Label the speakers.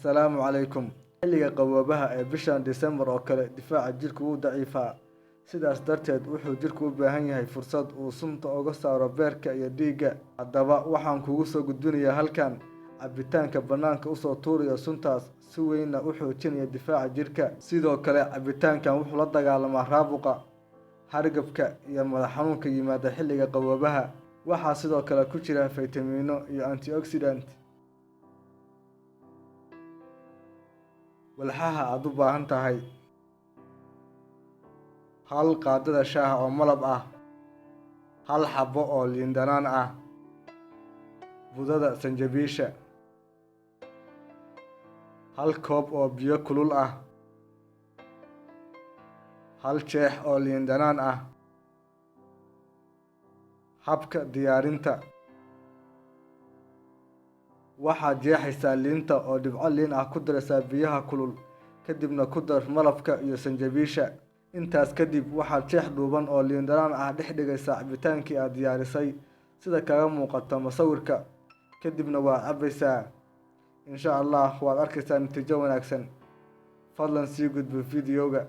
Speaker 1: Asalaamu calaykum. Xilliga qaboobaha ee bishan December oo kale difaaca jirku wuu daciifaa. Sidaas darteed wuxuu jirku u baahan yahay fursad uu sunta uga saaro beerka iyo dhiigga. Haddaba waxaan kugu soo gudbinayaa halkan cabitaanka bannaanka usoo tuuraya suntaas si weynna u xoojinaya difaaca jirka. Sidoo kale cabitaankan wuxuu la dagaalamaa caabuqa, hargabka iyo madax xanuunka yimaada xilliga qaboobaha. Waxaa sidoo kale ku jira faytamiino iyo antioxidant. Walxaha aad u baahan tahay: hal qaadada shaaha oo malab ah, hal xabo oo liin dhanaan ah, budada sanjabiisha, hal koob oo biyo kulul ah, hal jeex oo liin dhanaan ah. Habka diyaarinta: waxaad jeexaysaa liinta oo dhibco liin ah ku daraysaa biyaha kulul, kadibna ku dar malabka iyo sanjabiisha. Intaas kadib waxaad jeex dhuuban oo liin dhanaan ah dhex dhigaysaa cabitaankii aad diyaarisay sida kaga muuqata sawirka, kadibna waad cabaysaa. Insha Allah waad arkaysaa natiijo wanaagsan. Fadlan sii gudbi fiidiyowga.